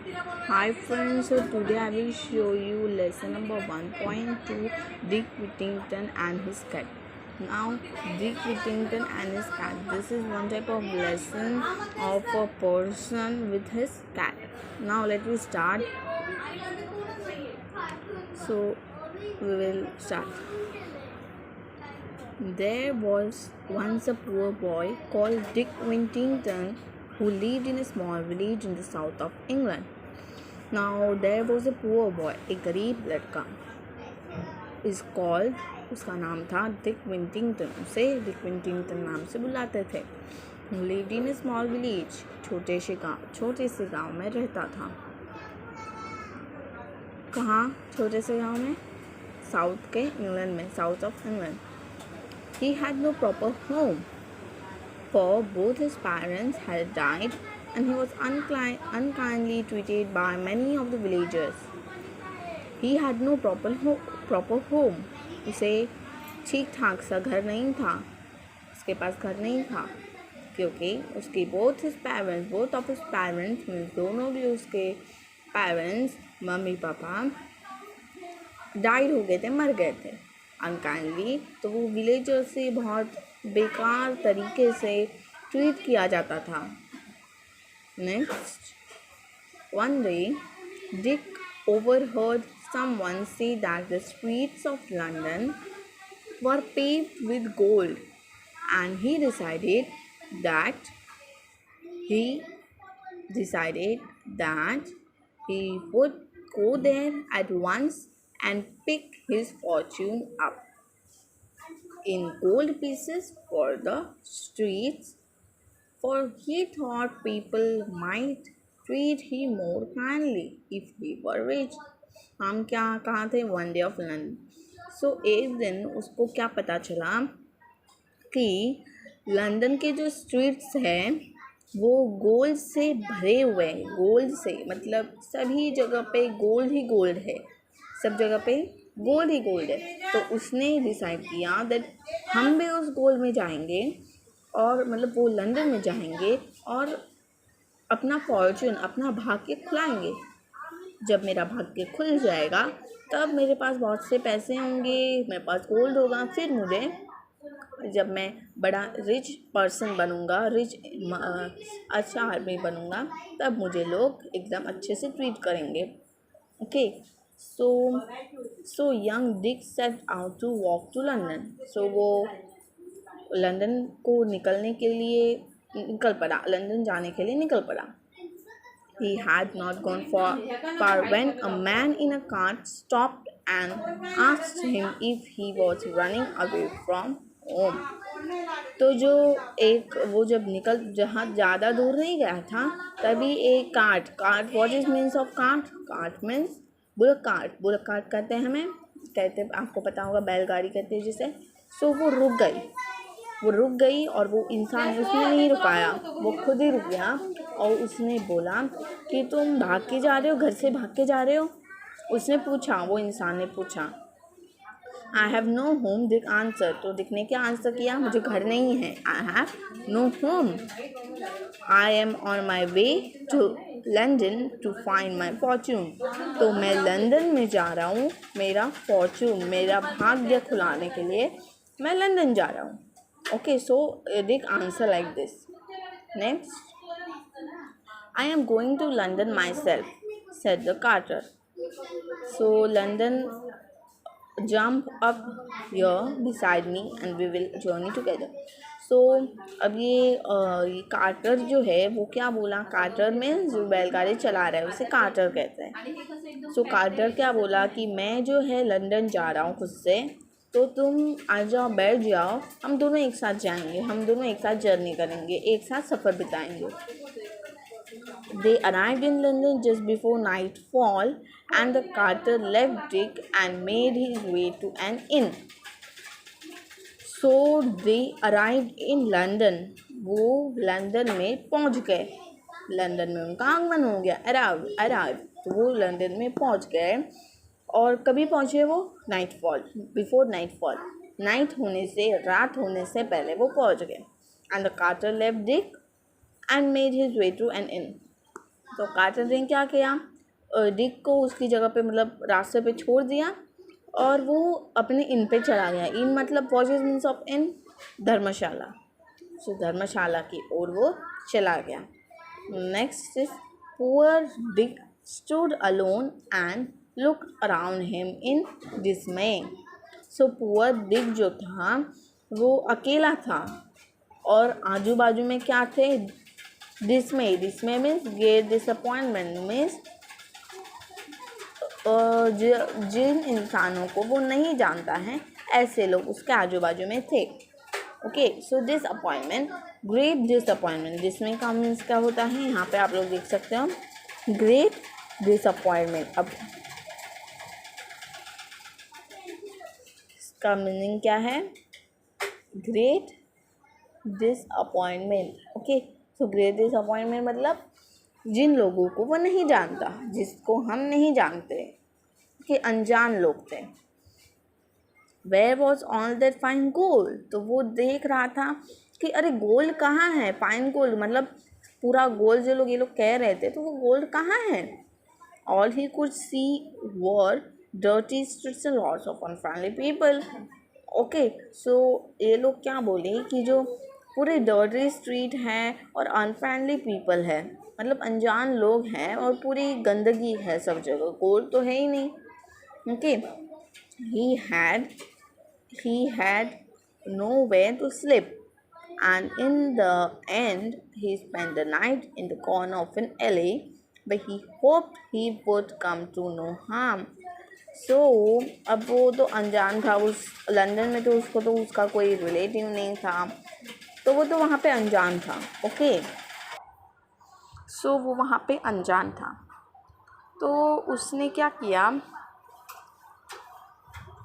Hi friends, so today I will show you lesson number 1.2, Dick Whittington and his cat. Now Dick Whittington and his cat. This is one type of lesson of a person with his cat. Now let me start. So we will start. There was once a poor boy called Dick Whittington who lived in a small village in the south of England. Now there was a poor boy, एक गरीब लड़का is called, उसका नाम था Dick विंटिंगटन. उसे Dick विंटिंगटन नाम से बुलाते थे. lived in a small village, छोटे से गांव में रहता था. कहाँ छोटे से गांव में? साउथ के इंग्लैंड में, south of England. He had no proper home, for both his parents had died and he was unkindly treated by many of the villagers. He had no proper home. उसे ठीक ठाक सा घर नहीं था. उसके पास घर नहीं था क्योंकि उसके both of his parents दोनों भी उसके parents, मम्मी पापा डाइड हो गए थे, मर गए थे अनकाइंडली. तो वो विलेजर से बहुत बेकार तरीके से ट्रीट किया जाता था. Next, one day Dick overheard someone say that the streets of London were paved with gold, and he decided that he would go there at once and pick his fortune up in gold pieces for the streets, for he thought people might treat him more kindly if he were rich. हम कहाँ थे? One day of London. So एक दिन उसको क्या पता चला कि लंदन के जो स्ट्रीट्स हैं वो गोल्ड से भरे हुए हैं. गोल्ड से मतलब सभी जगह पे गोल्ड ही गोल्ड है, सब जगह पे गोल्ड ही गोल्ड है. तो उसने डिसाइड किया दैट हम भी उस गोल्ड में जाएंगे और मतलब वो लंदन में जाएंगे और अपना फॉर्चून, अपना भाग्य खुलाएंगे. जब मेरा भाग्य खुल जाएगा तब मेरे पास बहुत से पैसे होंगे, मेरे पास गोल्ड होगा. फिर मुझे जब मैं बड़ा रिच पर्सन बनूंगा, अच्छा आदमी बनूंगा, तब मुझे लोग एकदम अच्छे से ट्रीट करेंगे. Okay. So young Dick set out to walk to London. So वो लंदन को निकलने के लिए निकल पड़ा, लंदन जाने के लिए निकल पड़ा. He had not gone far when a man in a cart stopped and asked him if he was running away from home. तो वो जब जहाँ ज़्यादा दूर नहीं गया था तभी एक cart what is means of cart means bullock cart कहते हैं, आपको पता होगा, बैलगाड़ी कहते हैं जिसे. सो वो रुक गई और वो इंसान उसने नहीं रुकाया, वो खुद ही रुक गया और उसने बोला कि तुम भाग के जा रहे हो, घर से भाग के जा रहे हो. वो इंसान ने पूछा. I have no home, Dick answer. तो डिक ने क्या आंसर किया? मुझे घर नहीं है. I have no home. I am on my way to London to find my fortune. तो मैं लंदन में जा रहा हूँ मेरा फॉर्चून, मेरा भाग्य खुलाने के लिए मैं लंदन जा रहा हूँ. Okay, so Dick answer like this. Next, I am going to London myself, said the carter. So London, jump up here beside me and we will journey together. So अब ये कार्टर जो है वो क्या बोला? कार्टर में जो बैलगाड़ी चला रहा है उसे कार्टर कहते हैं. सो कार्टर क्या बोला कि मैं जो है लंदन जा रहा हूँ खुद से, तो तुम आ जाओ, बैठ जाओ, हम दोनों एक साथ जाएंगे, हम दोनों एक साथ जर्नी करेंगे, एक साथ सफ़र बिताएंगे. They arrived in London just before nightfall and the carter left Dick and made his way to an inn. So they arrived in London. वो लंदन में पहुंच गए. लंदन में उनका आगमन हो गया. अराइव. तो वो लंदन में पहुंच गए. और कभी पहुँचे वो? Before nightfall. रात होने से पहले वो पहुँच गए. And the carter left Dick and made his way to an inn. तो कार्टर ने क्या किया, डिक को उसकी जगह पे मतलब रास्ते पे छोड़ दिया और वो अपने इन पे चला गया। इन मतलब व्हाट इज मीन्स ऑफ इन, धर्मशाला। सो धर्मशाला की ओर वो चला गया। Next is poor Dick stood alone and look around him in डिसमे। So poor Dick जो था वो अकेला था और आजू बाजू में क्या थे, dismay. Dismay means great disappointment, means जिन इंसानों को वो नहीं जानता है ऐसे लोग उसके आजू बाजू में थे। ओके, सो डिसअपॉइंटमेंट, ग्रेट डिसअपॉइंटमेंट, जिसमें का मीन्स क्या होता है, यहाँ पे आप लोग देख सकते हो ग्रेट डिसअपॉइंटमेंट। अब इसका मीनिंग क्या है, great disappointment. Okay, so great disappointment मतलब जिन लोगों को वो नहीं जानता, जिसको हम नहीं जानते, कि अनजान लोग थे। Where was all that fine gold? तो वो देख रहा था कि अरे गोल्ड कहाँ है, फाइन गोल्ड मतलब पूरा गोल्ड जो लोग ये लोग कह रहे थे, तो वो गोल्ड कहाँ है। All he could see were dirty streets and lots of unfriendly people. Okay, so ये लोग क्या बोले कि जो पूरे डर्टी स्ट्रीट हैं और अनफ्रेंडली पीपल है, मतलब अनजान लोग हैं और पूरी गंदगी है सब जगह, गोल्ड तो है ही नहीं। Okay, he had nowhere to sleep, and in the end he spent the night in the corner of an alley where he hoped he would come to no harm. So अब वो तो अनजान था, उस London में तो उसको तो उसका कोई रिलेटिव नहीं था, तो वो तो वहाँ पे अनजान था। ओके, सो वो वहाँ पे अनजान था, तो उसने क्या किया,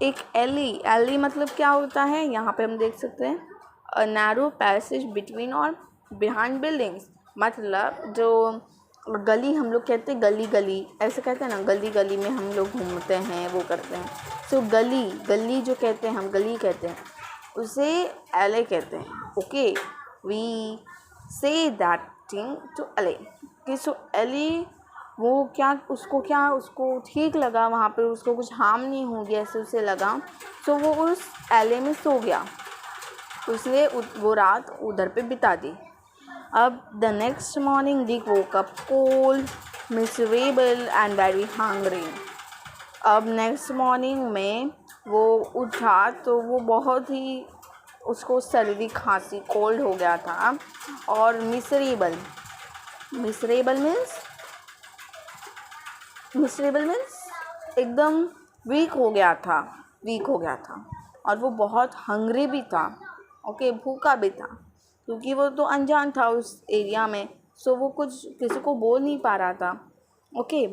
एक एली मतलब क्या होता है, यहाँ पे हम देख सकते हैं अ नैरो पैसेज बिटवीन और बिहाइंड बिल्डिंग्स, मतलब जो गली हम लोग कहते हैं, गली ऐसे कहते हैं ना, गली में हम लोग घूमते हैं वो करते हैं। सो गली जो कहते हैं, हम गली कहते हैं, उसे एले कहते हैं। Okay, we say that thing to alley. Okay, so alley वो उसको ठीक लगा, वहाँ पे उसको कुछ हार्म नहीं हो गया, ऐसे उसे लगा, तो वो उस एले में सो गया, उसने वो रात उधर पे बिता दी। अब the next morning Dick woke up cold, miserable and very hungry. अब नेक्स्ट मॉर्निंग में वो उठा तो वो बहुत ही, उसको सर्दी खांसी कोल्ड हो गया था और मिजरेबल मीन्स एकदम वीक हो गया था और वो बहुत हंग्री भी था। ओके, भूखा भी था, क्योंकि वो तो अनजान था उस एरिया में, सो वो कुछ किसी को बोल नहीं पा रहा था। Okay,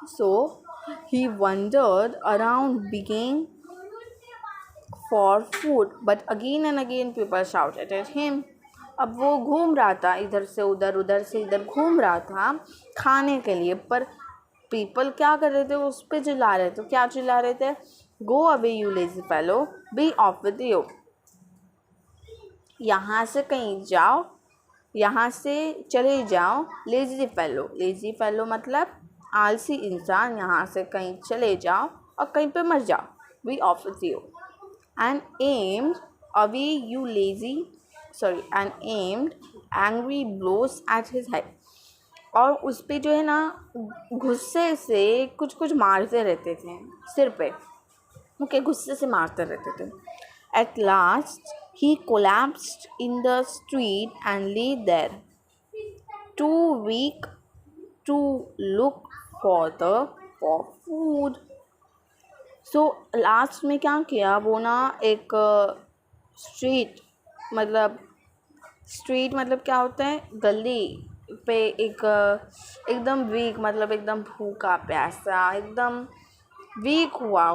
so he wandered around begging for food but again and again people shouted at him. अब वो घूम रहा था, इधर से इधर घूम रहा था खाने के लिए, पर पीपल क्या कर रहे थे, उस पर चिल्ला रहे थे। क्या चिल्ला रहे थे, go away you lazy fellow, be off with you, यहाँ से कहीं जाओ, यहाँ से चले जाओ। लेजी फेलो मतलब आलसी इंसान, यहाँ से कहीं चले जाओ और कहीं पे मर जाओ, be off with you. And aimed away you lazy and aimed angry blows at his head, और उस पर जो है ना गुस्से से कुछ मारते रहते थे सिर पे। ओके, गुस्से से मारते रहते थे। At last he collapsed in the street and lay there too weak to look for food. So last में क्या किया, वो ना एक स्ट्रीट मतलब क्या होता है, गली पे एक एकदम वीक मतलब एकदम भूखा प्यासा, एकदम वीक हुआ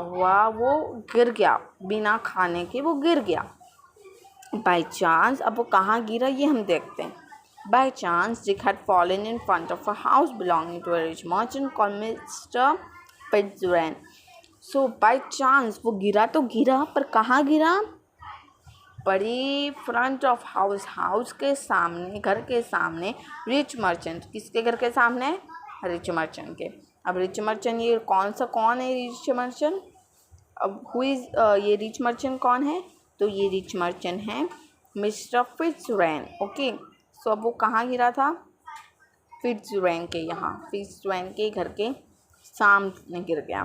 वो गिर गया, बिना खाने के वो गिर गया। बाय चांस, अब वो कहाँ गिरा ये हम देखते हैं। By chance Dick had fallen in front of a house belonging to a rich merchant called Mister Fitzwarren. So by chance वो गिरा तो गिरा, पर कहाँ गिरा, बड़ी फ्रंट ऑफ हाउस, हाउस के सामने, घर के सामने, रिच मर्चेंट, किसके घर के सामने? रिच मर्चेंट के। अब रिच मर्चेंट ये कौन है रिच मर्चेंट? अब ये रिच मर्चेंट कौन है? तो ये रिच मर्चेंट है मिस्टर फिट्जरैन। ओके, सो अब वो कहाँ गिरा था? फिट्जरैन के यहाँ, फिट्जरैन के घर के सामने गिर गया।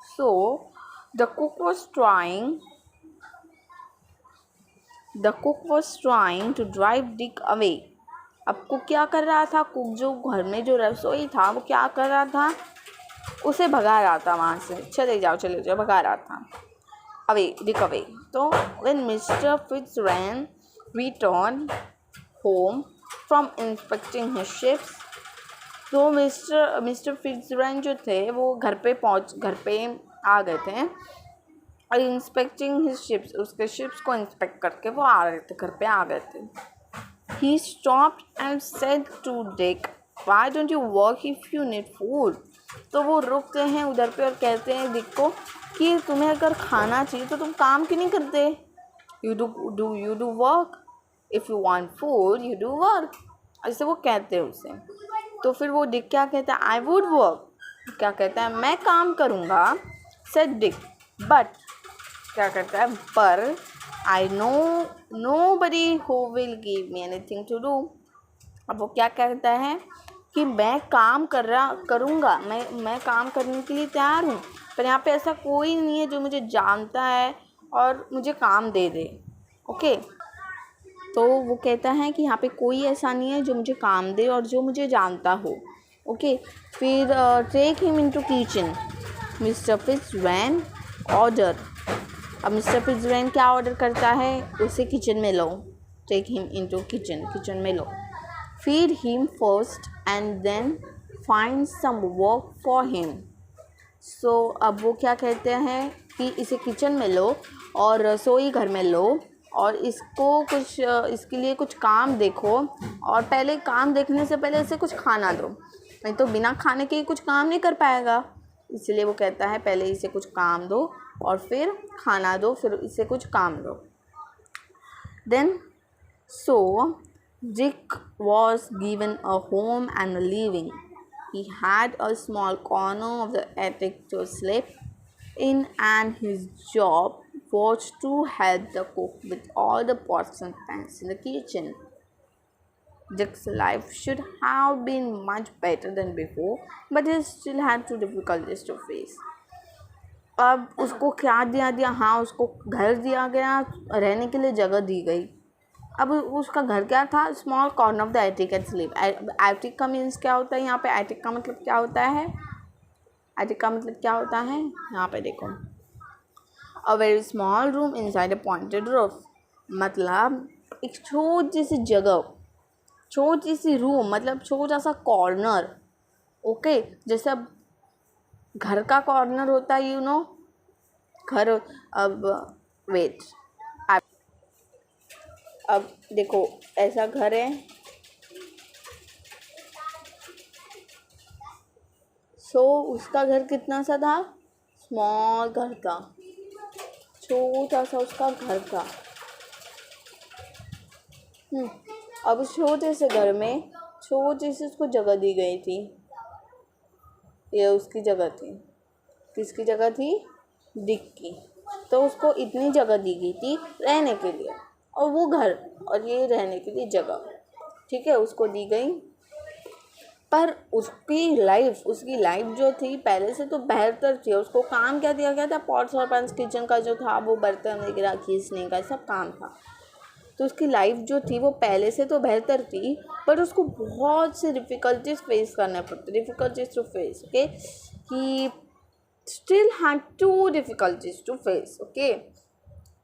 So the cook was trying to drive Dick away. अब कुक क्या कर रहा था? कुक जो घर में जो रसोई था वो क्या कर रहा था? उसे भगा रहा था वहाँ से, चले जाओ भगा रहा था, डिक अवे। तो when Mister Fitzwarren return home from inspecting his ships, तो मिस्टर फिट्जरैन जो थे वो घर पे आ गए थे और इंस्पेक्टिंग हिज शिप्स, उसके शिप्स को इंस्पेक्ट करके वो आ रहे थे, घर पे आ गए थे। He stopped and said to Dick, why don't you work if you need food. तो वो रुकते हैं उधर पे और कहते हैं डिक को कि तुम्हें अगर खाना चाहिए तो तुम काम क्यों नहीं करते? You do work, if you want food you do work, ऐसे वो कहते हैं उसे। तो फिर वो डिक क्या कहता है? आई वुड वर्क, क्या कहता है? मैं काम करूँगा, सेड डिक, बट क्या कहता है? पर I nobody who will give me anything to do. अब वो क्या कहता है कि मैं काम करूँगा, मैं काम करने के लिए तैयार हूँ, पर यहाँ पे ऐसा कोई नहीं है जो मुझे जानता है और मुझे काम दे दे। ओके, तो वो कहता है कि यहाँ पे कोई ऐसा नहीं है जो मुझे काम दे और जो मुझे जानता हो। ओके, फिर take him into kitchen, Mister Fitzwarren order. अब मिस्टर फिट्जरैन क्या ऑर्डर करता है? उसे किचन में लो, टेक हिम इनटू किचन में लो, feed him first and then find some work for him. So अब वो क्या कहते हैं कि इसे किचन में लो और रसोई घर में लो और इसके लिए कुछ काम देखो, और पहले काम देखने से पहले इसे कुछ खाना दो, नहीं तो बिना खाने के कुछ काम नहीं कर पाएगा। इसलिए वो कहता है पहले इसे कुछ काम दो और फिर खाना दो, फिर इसे कुछ काम दो। Then so Dick was given a home and a living. He had a small corner of the attic to sleep in, and his job was to help the cook with all the pots and pans in the kitchen. Dick's life should have been much better than before, but he still had two difficulties to face. अब उसको क्या दिया? हाँ, उसको घर दिया गया, रहने के लिए जगह दी गई। अब उसका घर क्या था? Small corner of the attic at sleep. Attic का मीन्स क्या होता है? यहाँ पे एटिक का मतलब क्या होता है? एटिक का मतलब क्या होता है? यहाँ पे देखो, a very small room inside a pointed roof, मतलब एक छोटी सी जगह, छोटी सी रूम, मतलब छोटा सा कॉर्नर। ओके, जैसे घर का कॉर्नर होता है, घर। अब वेट, अब देखो ऐसा घर है। उसका घर कितना सा था? स्मॉल घर था, छोटा सा उसका घर था। अब उस छोटे से घर में छोटी सी उसको जगह दी गई थी। ये उसकी जगह थी। किसकी जगह थी? डिक की। तो उसको इतनी जगह दी गई थी रहने के लिए, और वो घर और ये रहने के लिए जगह, ठीक है, उसको दी गई। पर उसकी लाइफ जो थी पहले से तो बेहतर थी। उसको काम क्या दिया गया था? पॉट्स और पैन्स, किचन का जो था वो बर्तन वगैरह खींचने का सब काम था। तो उसकी लाइफ जो थी वो पहले से तो बेहतर थी, बट उसको बहुत से डिफ़िकल्टीज फेस करने पड़ते, difficulties to face. Okay, he still had to difficulties to face. Okay,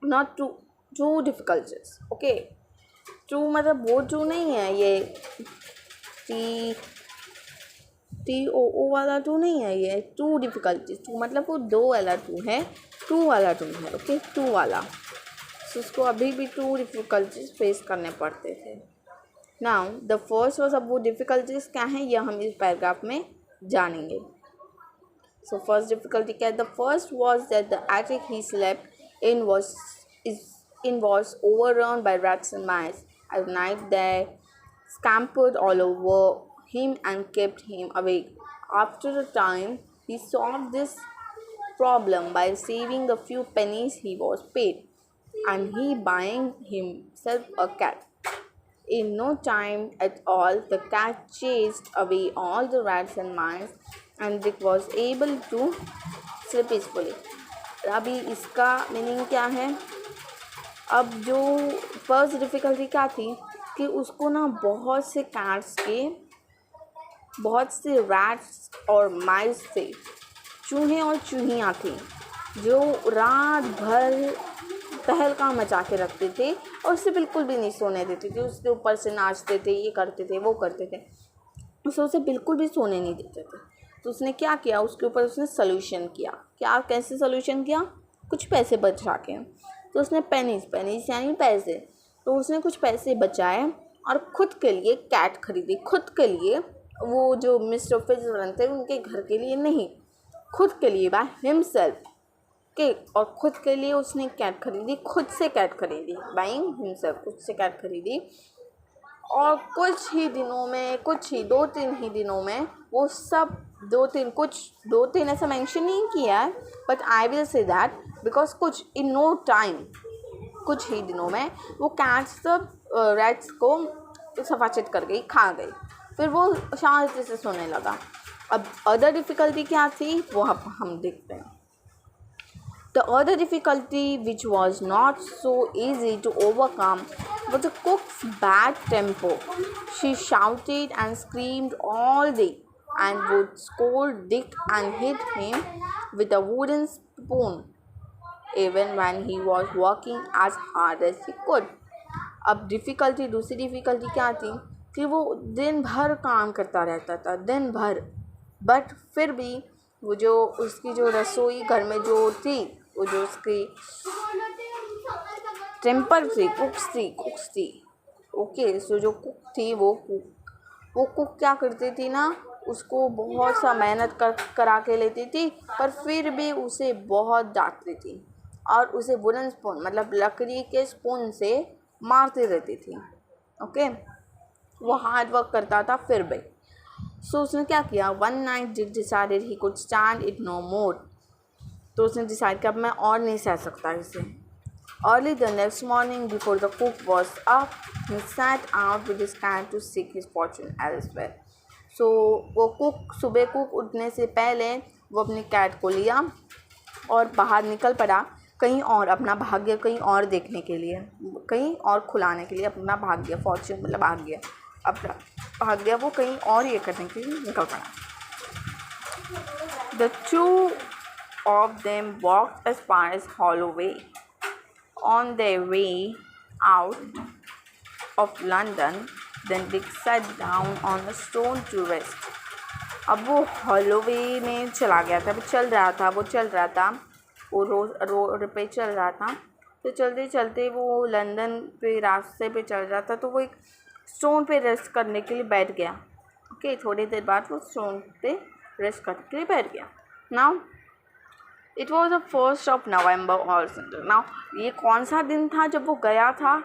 not to difficulties. Okay, to मतलब वो टू नहीं है, ये TOO वाला टू नहीं है, ये टू डिफ़िकल्टीज। टू मतलब वो दो वाला टू है, टू वाला टू है। ओके, टू वाला। तो उसको अभी भी टू डिफ़िकल्टीज फेस करने पड़ते थे। नाउ द फर्स्ट वॉज, अब वो डिफ़िकल्टीज क्या हैं यह हम इस पैराग्राफ में जानेंगे। सो फर्स्ट डिफ़िकल्टी क्या है? The first was that the attic he slept in inn was overrun by rats and mice. At night they scampered all over him and kept him awake. After a time, he solved this problem by saving the few pennies he was paid, and he buying himself a cat. In no time at all, the cat chased away all the rats and mice, and Dick was able to sleep peacefully. अभी इसका meaning क्या है? अब जो first difficulty क्या थी कि उसको ना बहुत से रैट्स और माइस थे, चूहे और चूहियाँ थी जो रात भर तहलका मचा के रखते थे और उसे बिल्कुल भी नहीं सोने देते थे। उसके ऊपर से नाचते थे, ये करते थे, वो करते थे, उसे बिल्कुल भी सोने नहीं देते थे। तो उसने क्या किया, उसके ऊपर उसने सोल्यूशन किया। कैसे सोल्यूशन किया? कुछ पैसे बचा के। तो उसने पेनीज यानी पैसे, तो उसने कुछ पैसे बचाए और ख़ुद के लिए कैट खरीदी। खुद के लिए, वो जो मिस्टर फिट्जरल्ड थे उनके घर के लिए नहीं, खुद के लिए, बाय हिमसेल्फ के। और ख़ुद के लिए उसने कैट खरीदी, खुद से कैट खरीदी, बाइंग हिमसेल्फ, खुद से कैट खरीदी। और कुछ ही 2-3 ही दिनों में वो सब 2-3 ऐसा मेंशन नहीं किया है, but I will say that because कुछ इन नो टाइम, कुछ ही दिनों में वो कैट्स सब रैट्स को सफाचित कर गई, खा गई। फिर वो शांति से सोने लगा। अब अदर डिफ़िकल्टी क्या थी वो अब हम देखते हैं। The other difficulty, which was not so easy to overcome, was the cook's bad temper. She shouted and screamed all day and would scold Dick and hit him with a wooden spoon, even when he was working as hard as he could. अब दूसरी difficulty क्या थी कि वो दिन भर काम करता रहता था, दिन भर, बट फिर भी वो जो उसकी जो रसोई घर में जो थी, वो जो उसकी टेम्पर थी, कुक्स थी, ओके। सो जो कुक थी वो कुक क्या करती थी ना, उसको बहुत सा मेहनत करा के लेती थी, पर फिर भी उसे बहुत डांटती थी और उसे वुडन स्पून मतलब लकड़ी के स्पून से मारती रहती थी, ओके। वो हार्ड वर्क करता था फिर भी। सो उसने क्या किया, one night Dick decided he could stand it no more. तो उसने डिसाइड किया अब मैं और नहीं सह सकता इसे। Early the next morning before the cook was up he set out with his cat to seek his fortune elsewhere. So वो सुबह कुक उठने से पहले वो अपनी कैट को लिया और बाहर निकल पड़ा कहीं और, अपना भाग्य कहीं और देखने के लिए, कहीं और खुलाने के लिए अपना भाग्य, फॉर्चून मतलब भाग्य, अपना भाग्य वो कहीं और ये करने के लिए निकल पड़ा। The two of them walked as far as Holloway. On their way out of London, then Dick sat down on a stone to rest. अब वो हॉलोवे में चला गया था, वो चल रहा था, वो रोड पे चल रहा था। तो चलते चलते वो लंदन पे रास्ते पे चल रहा था, तो वो एक स्टोन पे रेस्ट करने के लिए बैठ गया, ओके। थोड़ी देर बाद वो स्टोन पे रेस्ट करने के लिए बैठ गया। Now it was the 1st of November all centre. Now ये कौन सा दिन था जब वो गया था?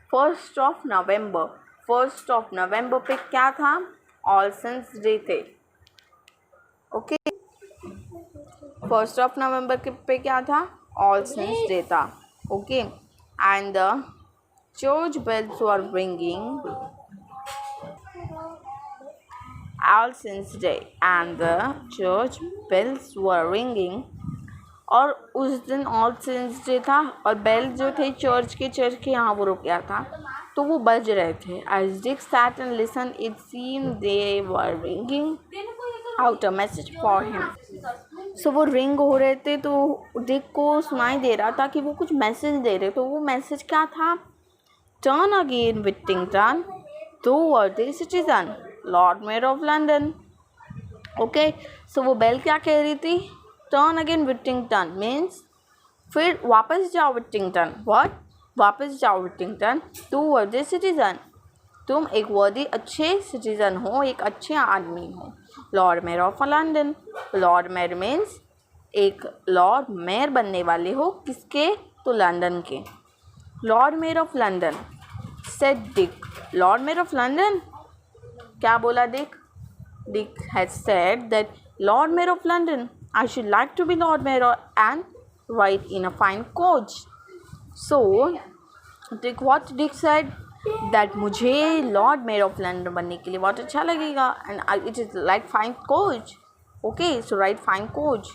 1st of November। 1st of November पे क्या था? ऑल सेंट्स डे थे, ओके। 1st of November के पे क्या था? ऑल सेंट्स डे था, okay. And the church bells were ringing all Saints Day, and the church bells were ringing। और उस दिन ऑल सेंट्स डे था और बेल जो थे चर्च के यहाँ वो रुक गया था, तो वो बज रहे थे। As Dick sat and listened, it seemed they were ringing out a message for him। सो वो रिंग हो रहे थे तो डिक को सुनाई दे रहा था कि वो कुछ मैसेज दे रहे। तो वो मैसेज क्या था? Turn again, Whittington, thou worthy citizen, Lord Mayor of London, okay. So वो बेल क्या कह रही थी? टर्न अगेन विटिंगटन मीन्स फिर वापस जाओ विटिंगटन। व्हाट? वापस जाओ विटिंगटन, टू वर्दी सिटीजन, तुम एक वर्दी अच्छे सिटीजन हो, एक अच्छे आदमी हो। Lord mayor of London, Lord mayor means एक लॉर्ड मेयर बनने वाले हो, किसके? तो लंदन के। Lord Mayor of London, said Dick. Lord Mayor of London? क्या बोला Dick? Dick had said that Lord Mayor of London, I should like to be Lord Mayor and ride in a fine coach. So, what Dick said that मुझे Lord Mayor of London बनने के लिए बहुत अच्छा लगेगा and it is like fine coach. Okay, so ride fine coach.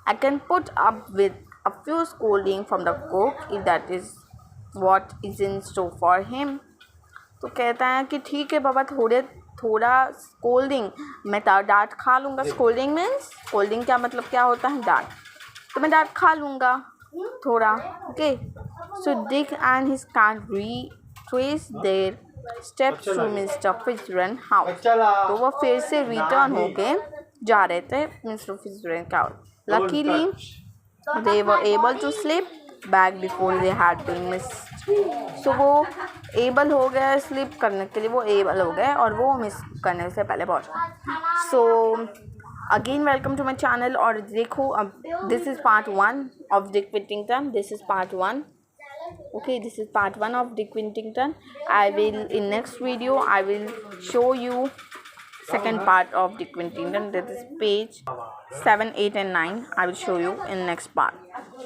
I can put up with a few scolding from the cook if that is what is in store for him. तो कहता है कि ठीक है बाबा, थोड़ा scolding, मैं डांट खा लूँगा. स्कोल्डिंग मीन्स, स्कोल्डिंग क्या मतलब क्या होता है? डांट. तो मैं डांट खा लूँगा थोड़ा. Okay. So Dick and his cat retraced their steps to Mister Fitzwarren house. तो वो फिर से रिटर्न होके जा रहे थे मिस्टर फिट्जरन का house. Luckily they were able to slip back before they had been missed. So वो एबल हो गए स्लिप करने के लिए, वो एबल हो गए और वो मिस करने से पहले पहुँच गए. So again welcome to my channel. और देखो अब this is part 1 of Dick Whittington. This is part 1. Okay, this is part 1 of Dick Whittington. I will, in next video, I will show you second part of Dick Whittington. That is page 7, 8 and 9. I will show you in next part.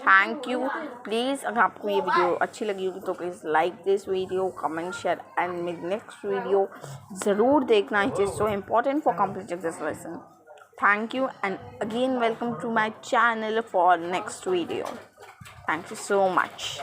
Thank you. Please, अगर आपको ये video अच्छी लगी होगी तो please like this video, comment, share and मेरी next video ज़रूर देखना. It is so important for completing this lesson. Thank you and again welcome to my channel for next video. Thank you so much.